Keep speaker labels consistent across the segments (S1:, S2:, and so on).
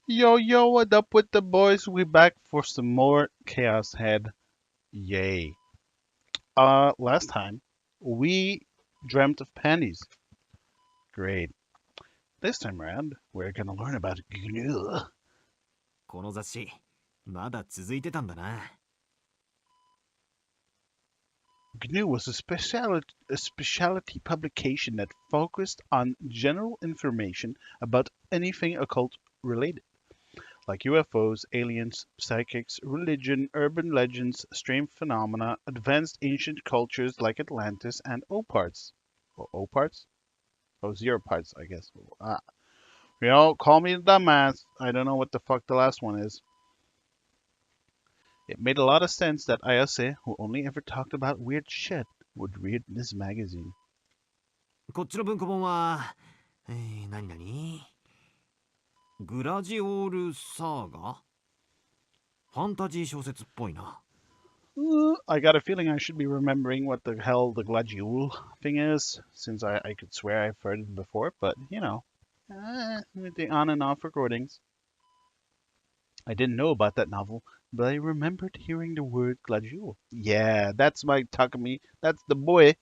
S1: Yo, what up with the boys? We back for some more Chaos Head. Yay. Last time we dreamt of panties. Great. This time around, we're gonna learn about GNU.
S2: この雑誌、まだ続いてたんだな。
S1: GNU was a specialty publication that focused on general information about anything occult related, like UFOs, aliens, psychics, religion, urban legends, strange phenomena, advanced ancient cultures like Atlantis, and O-parts. O-parts? Oh, zero parts, I guess. Call me the dumbass. I don't know what the fuck the last one is. It made a lot of sense that Ayase, who only ever talked about weird shit, would read this magazine.
S2: こっちの文庫本は、何々グラジオールサーガファンタジー小説っぽいな。
S1: I got a feeling I should be remembering what the hell the Gladiole thing is, since I could swear I've heard it before, but, with the on and off recordings. I didn't know about that novel, but I remembered hearing the word Gladiole. Yeah, that's my Takumi. That's the boy.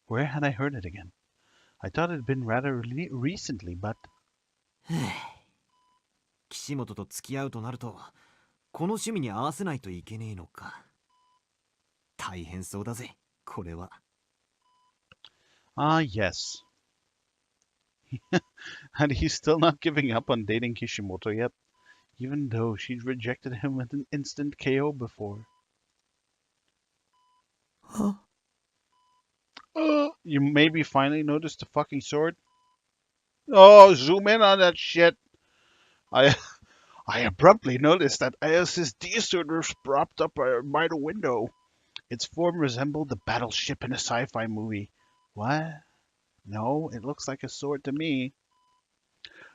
S1: Where had I heard it again? I thought it had been rather recently, but
S2: 岸本と付き合うとなると、この趣味に合わせないといけねえのか。大変そうだぜ、これは。
S1: yes. And he's still not giving up on dating Kishimoto yet, even though she'd rejected him with an instant KO before.
S2: Huh?
S1: You maybe finally noticed the fucking sword? Oh, zoom in on that shit. I I abruptly noticed that Aya's D-sword was propped up by the window. Its form resembled the battleship in a sci-fi movie. What? No, it looks like a sword to me.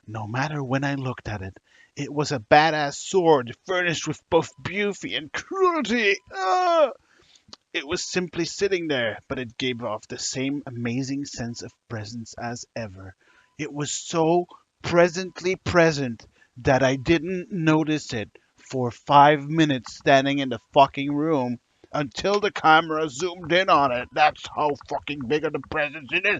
S1: No matter when I looked at it, it was a badass sword furnished with both beauty and cruelty. It was simply sitting there, but it gave off the same amazing sense of presence as ever. It was so presently present that I didn't notice it for 5 minutes standing in the fucking room until the camera zoomed in on it. That's how fucking big of the presence it is.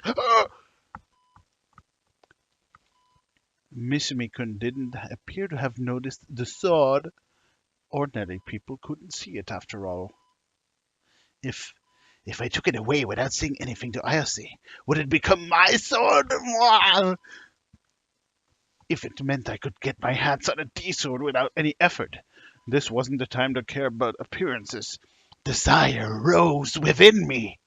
S1: Misumi-kun didn't appear to have noticed the sword. Ordinary people couldn't see it after all. If I took it away without saying anything to Ayase, would it become my sword? If it meant I could get my hands on a D-sword without any effort, this wasn't the time to care about appearances. Desire rose within me.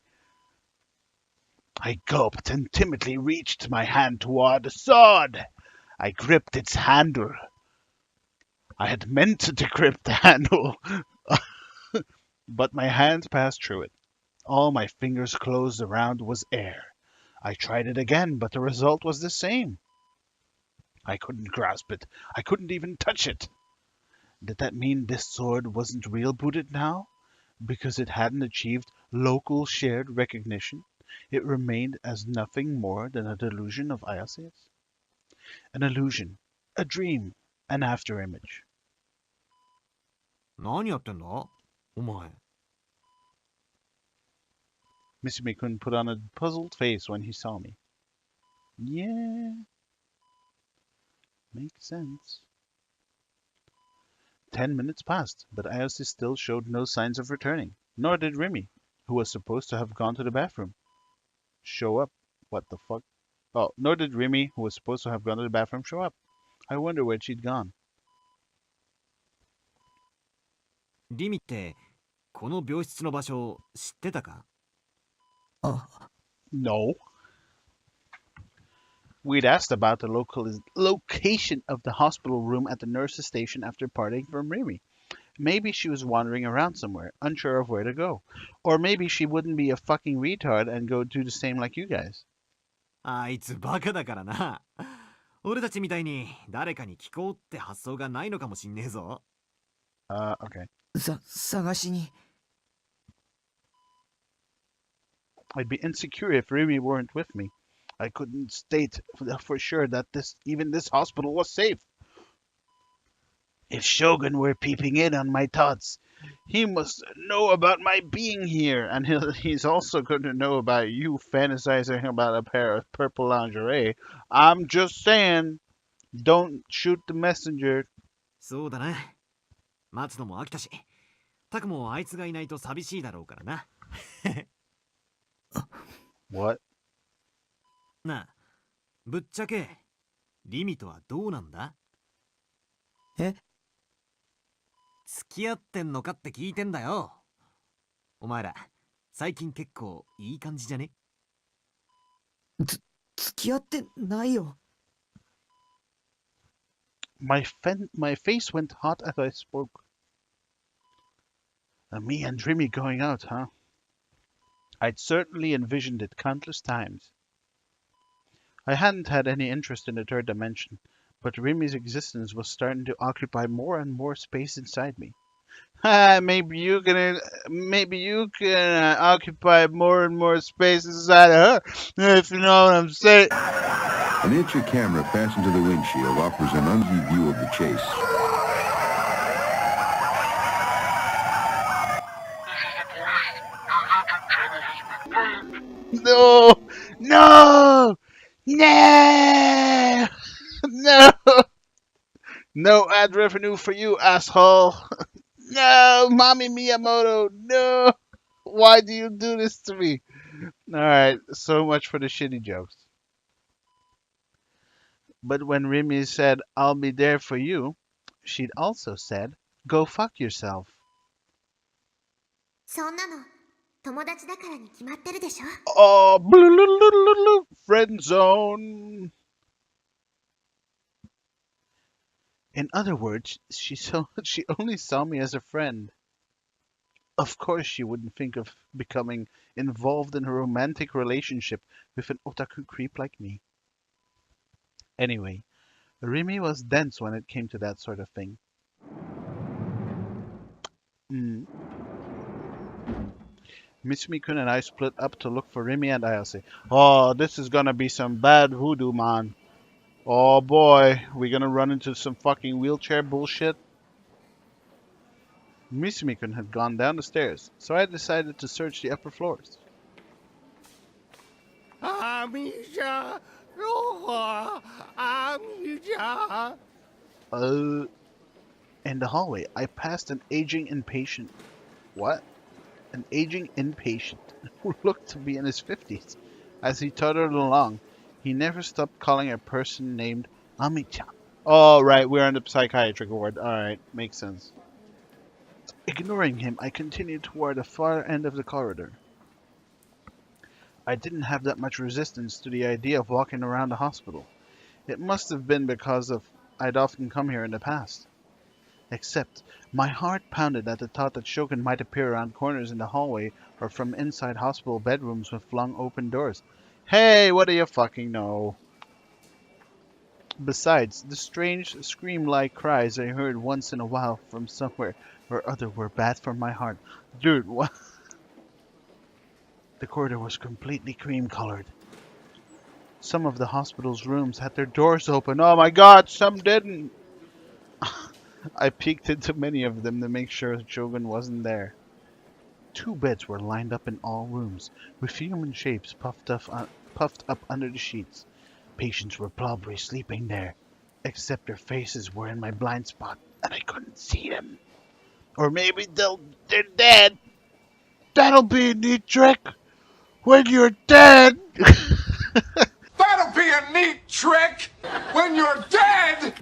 S1: I gulped and timidly reached my hand toward the sword. I gripped its handle. I had meant to grip the handle, but my hands passed through it. All my fingers closed around was air. I tried it again, but the result was the same. I couldn't grasp it. I couldn't even touch it. Did that mean this sword wasn't real booted now? Because it hadn't achieved local shared recognition, it remained as nothing more than a delusion of Ayase's? An illusion, a dream, an afterimage.
S2: 何やってんだお前。
S1: Misumi-kun put on a puzzled face when he saw me. Yeah, makes sense. 10 minutes passed, but Ayase still showed no signs of returning, nor did Remy, who was supposed to have gone to the bathroom. Show up. What the fuck? Oh, nor did Remy, who was supposed to have gone to the bathroom, show up. I wonder where she'd gone.
S2: リミって、この病室の場所知ってたか
S1: No. We'd asked about the location of the hospital room at the nurse's station after parting from Remy. Maybe she was wandering around somewhere, unsure of where to go. Or maybe she wouldn't be a fucking retard and go do the same like you guys.
S2: あいつバカだからな。俺たちみたいに誰かに聞こうって発想がないのかもしんねえぞ。
S1: Okay.
S3: 探しに。
S1: I'd be insecure if Remy weren't with me. I couldn't state for sure that even this hospital was safe. If Shogun were peeping in on my thoughts, he must know about my being here, and he's also going to know about you fantasizing about a pair of purple lingerie. I'm just saying, don't shoot the messenger.
S2: そうだな。待つのも飽きたし、タクもあいつがいないと寂しいだろうからな。
S1: What?
S2: なあ、ぶっちゃけ、リミとはどうなんだ？
S3: え？
S2: 付き合ってんのかって聞いてんだよ。お前ら、最近結構いい感じじゃね？
S3: 付き合ってないよ。
S1: My face went hot as I spoke. Me and Remy going out, huh? I'd certainly envisioned it countless times. I hadn't had any interest in the third dimension, but Remy's existence was starting to occupy more and more space inside me. Maybe you can occupy more and more space inside her, if you know what I'm saying.
S4: An inch of camera fastened to the windshield offers an undue view of the chase.
S1: No, no, no, no, no ad revenue for you, asshole. No, Mommy Miyamoto, no. Why do you do this to me? Alright, so much for the shitty jokes. But when Remy said, I'll be there for you, she'd also said, go fuck yourself.
S5: そんなの友達だからに決まってるでしょ。
S1: Oh, friend zone. In other words, she only saw me as a friend. Of course, she wouldn't think of becoming involved in a romantic relationship with an otaku creep like me. Anyway, Remy was dense when it came to that sort of thing. Mitsumi-kun and I split up to look for Remy and Ayase. Oh, this is gonna be some bad voodoo, man. Oh boy, we gonna run into some fucking wheelchair bullshit? Mitsumi-kun had gone down the stairs, so I decided to search the upper floors.
S2: Amisha! Amisha!
S1: In the hallway, I passed an aging inpatient. What? An aging inpatient who looked to be in his 50s. As he tottered along, he never stopped calling a person named Amichan. Oh, right, we're in the psychiatric ward. Alright, makes sense. Ignoring him, I continued toward the far end of the corridor. I didn't have that much resistance to the idea of walking around the hospital. It must have been because I'd often come here in the past. Except, my heart pounded at the thought that Shogun might appear around corners in the hallway or from inside hospital bedrooms with flung open doors. Hey, what do you fucking know? Besides, the strange scream-like cries I heard once in a while from somewhere or other were bad for my heart. Dude, what? The corridor was completely cream-colored. Some of the hospital's rooms had their doors open. Oh my god, some didn't! I peeked into many of them to make sure Shogun wasn't there. 2 beds were lined up in all rooms, with human shapes puffed up under the sheets. Patients were probably sleeping there, except their faces were in my blind spot, and I couldn't see them. Or maybe they're dead. That'll be a neat trick when you're dead.
S6: That'll be a neat trick when you're dead!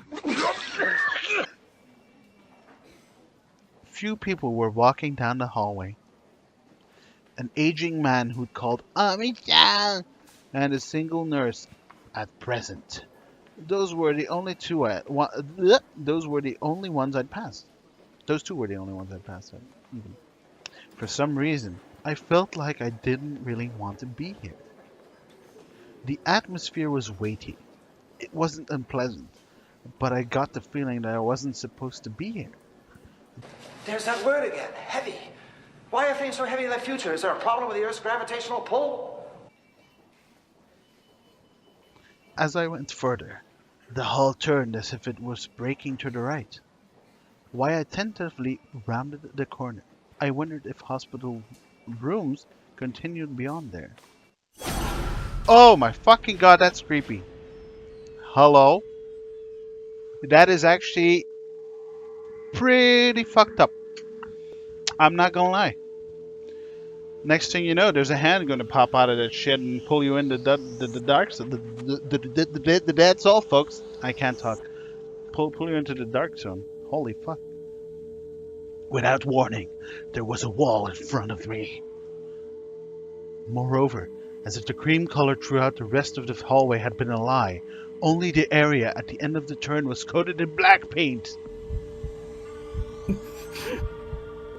S1: Few people were walking down the hallway. An aging man who'd called Ami-chan and a single nurse at present. Those were the only those were the only ones I'd passed. Those 2 were the only ones I'd passed. Even. For some reason, I felt like I didn't really want to be here. The atmosphere was weighty. It wasn't unpleasant, but I got the feeling that I wasn't supposed to be here.
S7: There's that word again, heavy. Why are things so heavy in the future? Is there a problem with the Earth's gravitational pull?
S1: As I went further, the hall turned as if it was breaking to the right. While I attentively rounded the corner, I wondered if hospital rooms continued beyond there. Oh my fucking god, that's creepy. Hello? That is actually pretty fucked up. I'm not gonna lie. Next thing you know, there's a hand gonna pop out of that shit and pull you into the dark, the dead soul, folks. I can't talk. Pull you into the dark zone. Holy fuck. Without warning, there was a wall in front of me. Moreover, as if the cream color throughout the rest of the hallway had been a lie, only the area at the end of the turn was coated in black paint.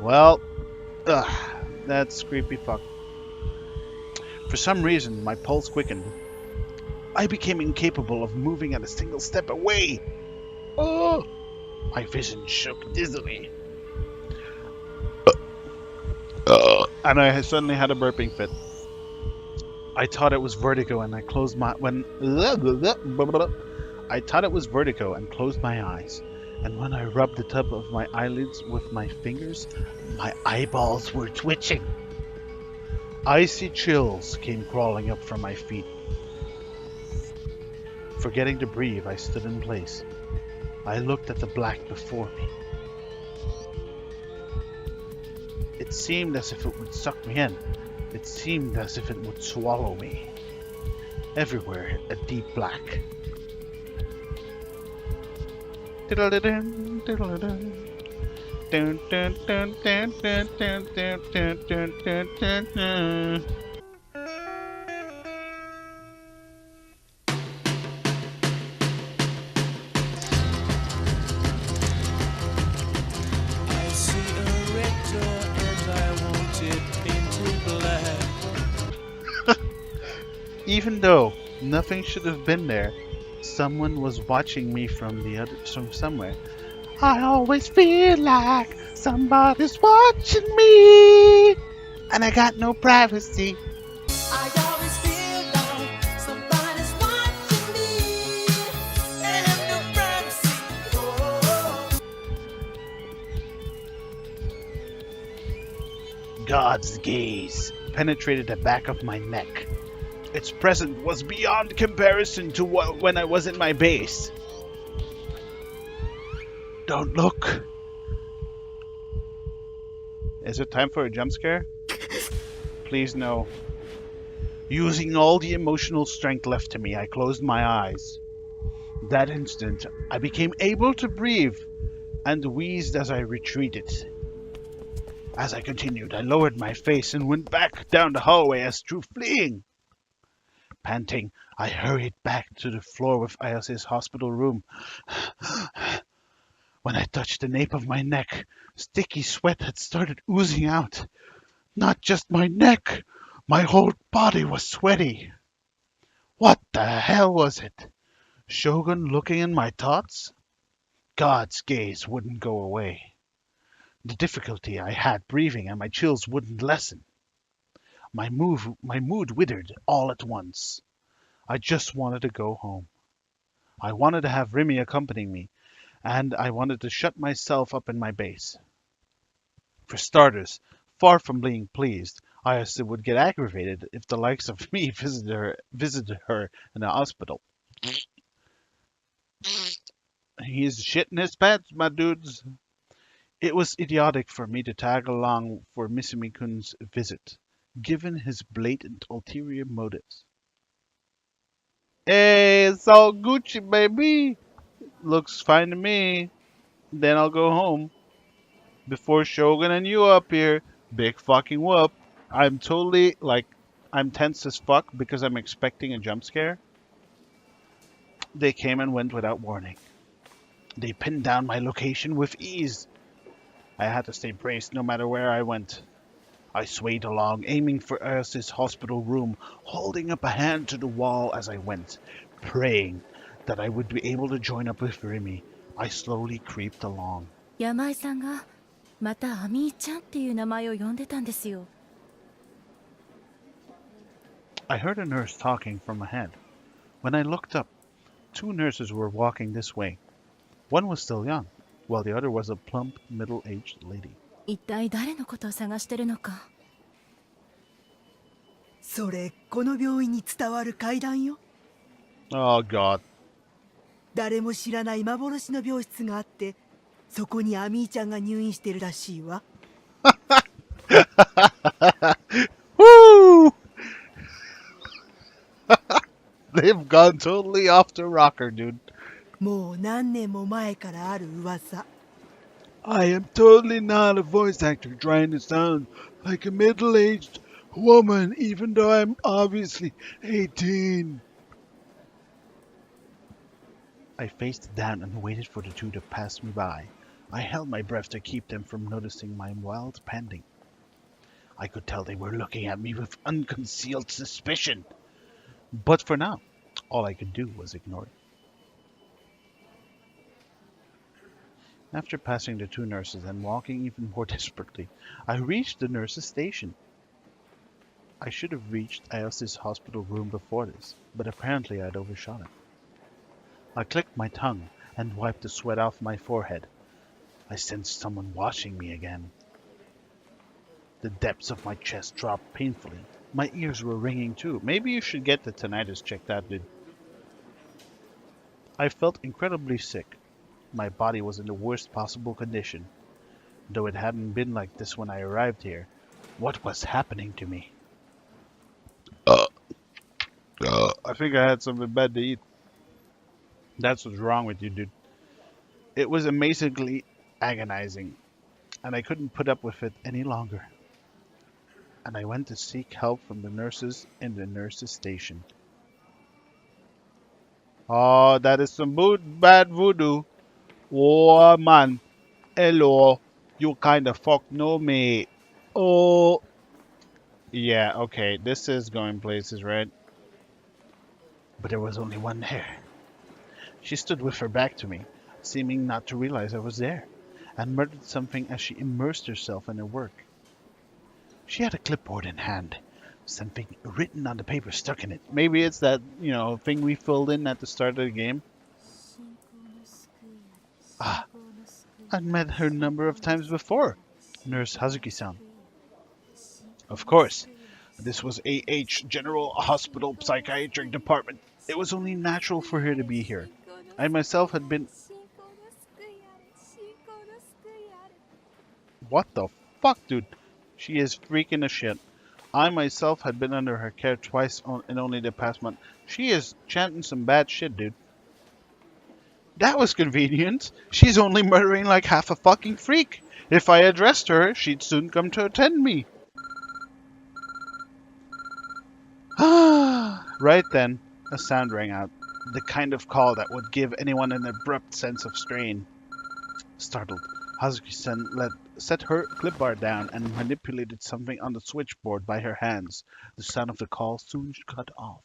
S1: Well, that's creepy fuck. For some reason, my pulse quickened. I became incapable of moving at a single step away. Oh! My vision shook dizzily. And I suddenly had a burping fit. I thought it was vertigo and I closed my I thought it was vertigo and closed my eyes. And when I rubbed the top of my eyelids with my fingers, my eyeballs were twitching. Icy chills came crawling up from my feet. Forgetting to breathe, I stood in place. I looked at the black before me. It seemed as if it would suck me in. It seemed as if it would swallow me. Everywhere, a deep black. Even though nothing should have been there, someone was watching me from somewhere. I always feel like somebody's watching me, and I got no privacy.
S8: I always feel like somebody's watching me, and I have no privacy. Oh.
S1: God's gaze penetrated the back of my neck. Its presence was beyond comparison to when I was in my base. Don't look. Is it time for a jump scare? Please no. Using all the emotional strength left to me, I closed my eyes. That instant, I became able to breathe and wheezed as I retreated. As I continued, I lowered my face and went back down the hallway as through fleeing. Panting, I hurried back to the floor with Ayos's hospital room. When I touched the nape of my neck, sticky sweat had started oozing out. Not just my neck, my whole body was sweaty. What the hell was it? Shogun looking in my thoughts? God's gaze wouldn't go away. The difficulty I had breathing and my chills wouldn't lessen. My mood withered all at once. I just wanted to go home. I wanted to have Remy accompany me, and I wanted to shut myself up in my base. For starters, far from being pleased, Ayase would get aggravated if the likes of me visited her in the hospital. He's shitting his pants, my dudes. It was idiotic for me to tag along for Misumi-kun's visit, given his blatant ulterior motives. Hey, it's all Gucci, baby. Looks fine to me. Then I'll go home. Before Shogun and you up here, big fucking whoop. I'm totally, I'm tense as fuck because I'm expecting a jump scare. They came and went without warning. They pinned down my location with ease. I had to stay braced no matter where I went. I swayed along, aiming for Ayos's hospital room, holding up a hand to the wall as I went, praying that I would be able to join up with Remy. I slowly creeped along.
S9: 山井さんがまたアミーちゃんっていう名前を呼んでたんですよ。
S1: I heard a nurse talking from ahead. When I looked up, 2 nurses were walking this way. One was still young, while the other was a plump, middle-aged lady.
S9: 一体誰のことを探してるのか。
S3: それこの病院に伝わる怪談よ。
S1: Oh God.
S3: 誰も知らない幻の病室があって、そこにアミーちゃんが入院してるらしいわ。
S1: Woo! They've gone totally off the rocker, dude.
S3: もう何年も前からある噂。
S1: I am totally not a voice actor trying to sound like a middle-aged woman, even though I'm obviously 18. I faced down and waited for the 2 to pass me by. I held my breath to keep them from noticing my wild panting. I could tell they were looking at me with unconcealed suspicion. But for now, all I could do was ignore it. After passing the 2 nurses and walking even more desperately, I reached the nurses' station. I should have reached ChäoS's hospital room before this, but apparently I'd overshot it. I clicked my tongue and wiped the sweat off my forehead. I sensed someone watching me again. The depths of my chest dropped painfully. My ears were ringing too. Maybe you should get the tinnitus checked out, dude. I felt incredibly sick. My body was in the worst possible condition. Though it hadn't been like this when I arrived here. What was happening to me? I think I had something bad to eat. That's what's wrong with you, dude. It was amazingly agonizing, and I couldn't put up with it any longer. And I went to seek help from the nurses in the nurses' station. Oh, that is some bad voodoo. Oh, man. Hello. You kind of fuck know me. Oh. Yeah, okay. This is going places, right? But there was only one there. She stood with her back to me, seeming not to realize I was there, and muttered something as she immersed herself in her work. She had a clipboard in hand, something written on the paper stuck in it. Maybe it's that, thing we filled in at the start of the game. Ah, I'd met her a number of times before. Nurse Hazuki-san. Of course, this was AH, General Hospital Psychiatric Department. It was only natural for her to be here. I myself had been... What the fuck, dude? She is freaking a shit. I myself had been under her care twice in only the past month. She is chanting some bad shit, dude. That was convenient. She's only murdering like half a fucking freak. If I addressed her, she'd soon come to attend me. Right then, a sound rang out. The kind of call that would give anyone an abrupt sense of strain. Startled, Hazuki-san set her clipboard down and manipulated something on the switchboard by her hands. The sound of the call soon cut off.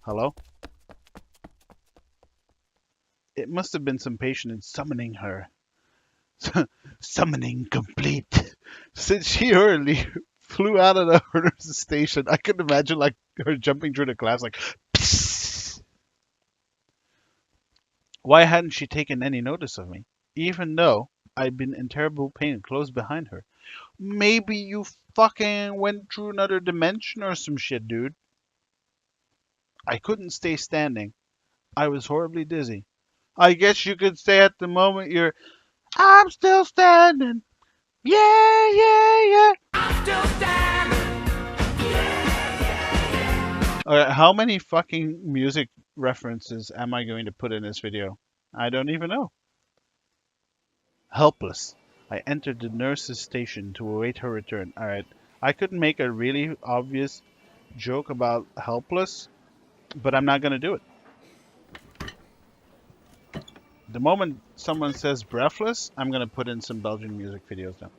S1: Hello? It must have been some patient in summoning her. Summoning complete. Since she hurriedly flew out of the nurse's station, I could imagine like her jumping through the class like psst. Why hadn't she taken any notice of me? Even though I'd been in terrible pain close behind her. Maybe you fucking went through another dimension or some shit, dude. I couldn't stay standing. I was horribly dizzy. I guess you could say at the moment you're... I'm still standing. Yeah, yeah, yeah. I'm still standing. Alright, how many fucking music references am I going to put in this video? I don't even know. Helpless. I entered the nurse's station to await her return. Alright, I could make a really obvious joke about helpless, but I'm not gonna do it. The moment someone says breathless, I'm gonna put in some Belgian music videos now.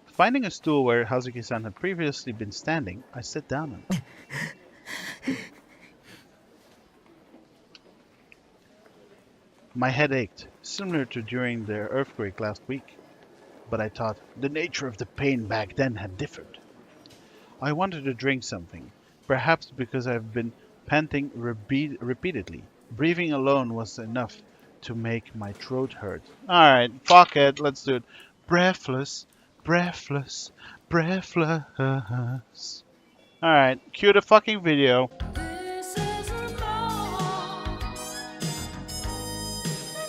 S1: Finding a stool where Hazuki-san had previously been standing, I sat down on it. My head ached, similar to during the earthquake last week, but I thought the nature of the pain back then had differed. I wanted to drink something, perhaps because I've been panting repeatedly. Breathing alone was enough to make my throat hurt. Alright, fuck it, let's do it. Breathless, breathless, breathless. Alright, cue the fucking video.
S8: This is a ball and a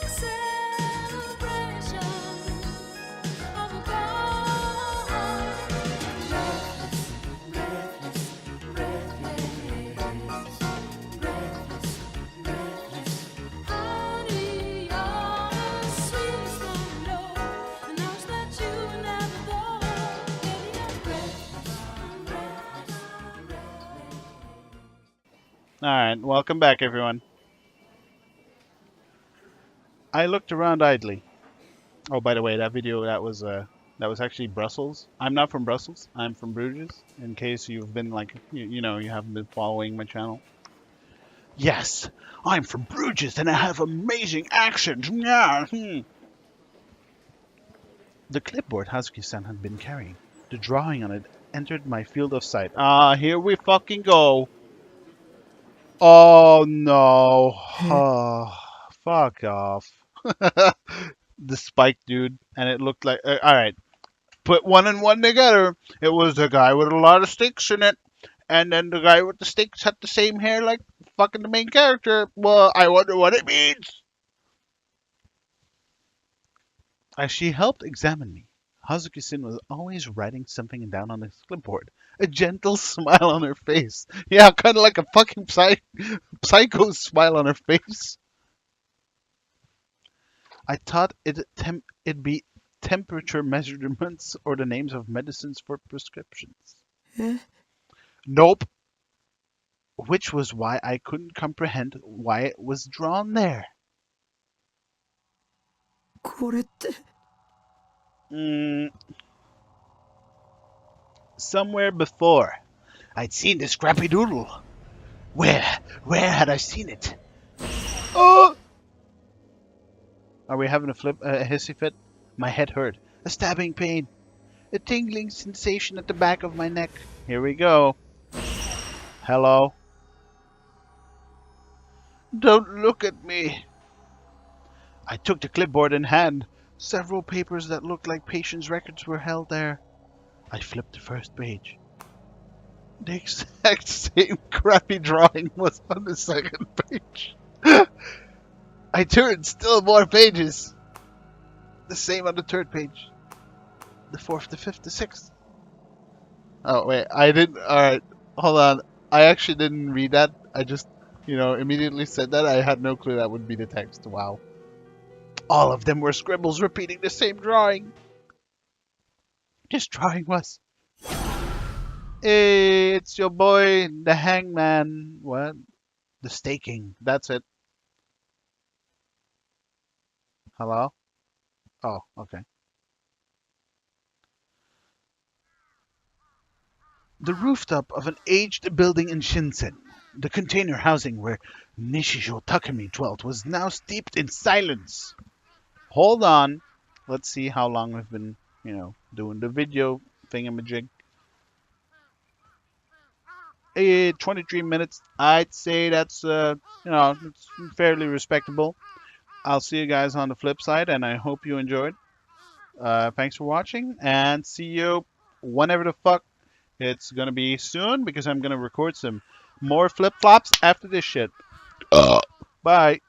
S8: celebration of a ball. Breathless, breathless, breathless, breathless. Honey, you're the sweetest I know. The notes that you never know. Baby, I'm breathless, breathless.
S1: Alright, welcome back everyone. I looked around idly. Oh, by the way, that video that was actually Brussels. I'm not from Brussels. I'm from Bruges. In case you've been like you know you haven't been following my channel. Yes, I'm from Bruges and I have amazing accent. Yeah. The clipboard Hazuki-san had been carrying. The drawing on it entered my field of sight. Ah, here we fucking go. Oh no. Oh, fuck off. The spike dude, and it looked like all right. Put one and one together. It was the guy with a lot of sticks in it, and then the guy with the sticks had the same hair like fucking the main character. Well, I wonder what it means. As she helped examine me, Hazuki-san was always writing something down on his clipboard. A gentle smile on her face. Yeah, kind of like a fucking psycho smile on her face. I thought it'd be temperature measurements or the names of medicines for prescriptions. Nope. Which was why I couldn't comprehend why it was drawn there.
S3: これって
S1: Somewhere before. I'd seen this scrappy doodle. Where had I seen it? Oh! Are we having a hissy fit? My head hurt. A stabbing pain. A tingling sensation at the back of my neck. Here we go. Hello? Don't look at me. I took the clipboard in hand. Several papers that looked like patients' records were held there. I flipped the first page. The exact same crappy drawing was on the second page. I turned still more pages. The same on the third page. The fourth, the fifth, the sixth. Oh, wait, I didn't. Alright, hold on. I actually didn't read that. I just, immediately said that. I had no clue that would be the text. Wow. All of them were scribbles repeating the same drawing. This drawing was. Hey, it's your boy, the hangman. What? The staking. That's it. Hello? Oh, okay. The rooftop of an aged building in Shinsen, the container housing where Nishijo Takumi dwelt, was now steeped in silence. Hold on. Let's see how long we've been, doing the video thingamajig. 23 minutes. I'd say that's, it's fairly respectable. I'll see you guys on the flip side, and I hope you enjoyed. Thanks for watching, and see you whenever the fuck it's gonna be soon, because I'm gonna record some more flip-flops after this shit. Bye.